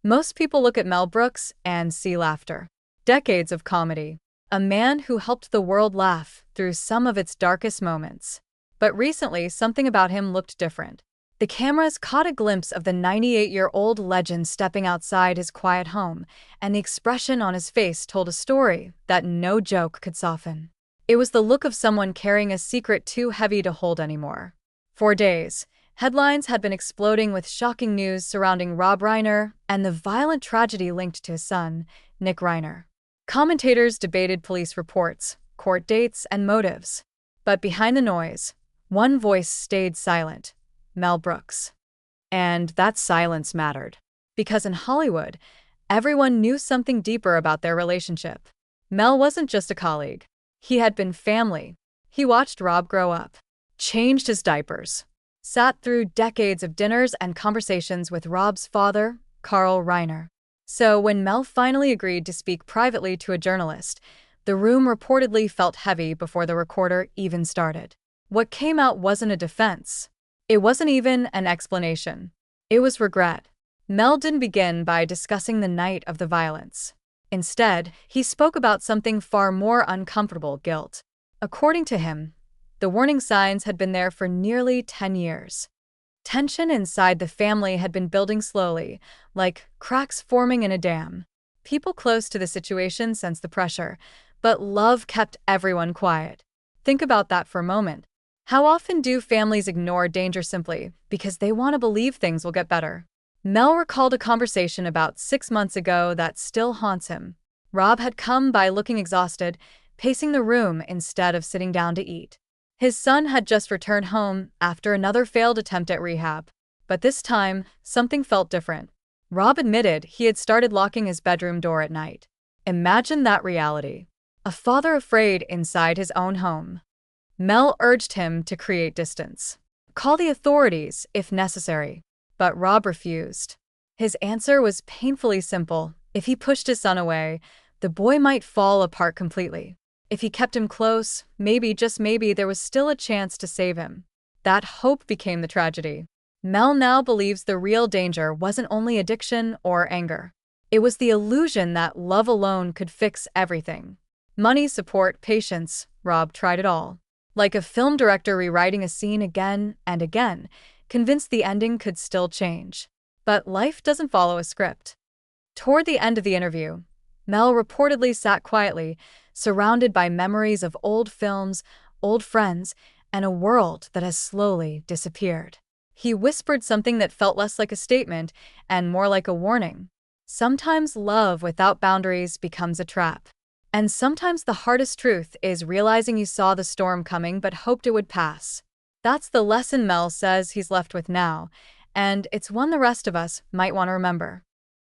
Most people look at Mel Brooks and see laughter. Decades of comedy. A man who helped the world laugh through some of its darkest moments. But recently, something about him looked different. The cameras caught a glimpse of the 98-year-old legend stepping outside his quiet home, and the expression on his face told a story that no joke could soften. It was the look of someone carrying a secret too heavy to hold anymore. For days, headlines had been exploding with shocking news surrounding Rob Reiner and the violent tragedy linked to his son, Nick Reiner. Commentators debated police reports, court dates, and motives. But behind the noise, one voice stayed silent: Mel Brooks. And that silence mattered. Because in Hollywood, everyone knew something deeper about their relationship. Mel wasn't just a colleague. He had been family. He watched Rob grow up, changed his diapers, sat through decades of dinners and conversations with Rob's father, Carl Reiner. So when Mel finally agreed to speak privately to a journalist, the room reportedly felt heavy before the recorder even started. What came out wasn't a defense. It wasn't even an explanation. It was regret. Mel didn't begin by discussing the night of the violence. Instead, he spoke about something far more uncomfortable: guilt. According to him, the warning signs had been there for nearly 10 years. Tension inside the family had been building slowly, like cracks forming in a dam. People close to the situation sensed the pressure, but love kept everyone quiet. Think about that for a moment. How often do families ignore danger simply because they want to believe things will get better? Mel recalled a conversation about 6 months ago that still haunts him. Rob had come by looking exhausted, pacing the room instead of sitting down to eat. His son had just returned home after another failed attempt at rehab. But this time, something felt different. Rob admitted he had started locking his bedroom door at night. Imagine that reality. A father afraid inside his own home. Mel urged him to create distance. Call the authorities if necessary. But Rob refused. His answer was painfully simple. If he pushed his son away, the boy might fall apart completely. If he kept him close, maybe, just maybe, there was still a chance to save him. That hope became the tragedy. Mel now believes the real danger wasn't only addiction or anger. It was the illusion that love alone could fix everything. Money, support, patience. Rob tried it all. Like a film director rewriting a scene again and again, convinced the ending could still change. But life doesn't follow a script. Toward the end of the interview, Mel reportedly sat quietly, surrounded by memories of old films, old friends, and a world that has slowly disappeared. He whispered something that felt less like a statement and more like a warning. Sometimes love without boundaries becomes a trap. And sometimes the hardest truth is realizing you saw the storm coming but hoped it would pass. That's the lesson Mel says he's left with now, and it's one the rest of us might want to remember.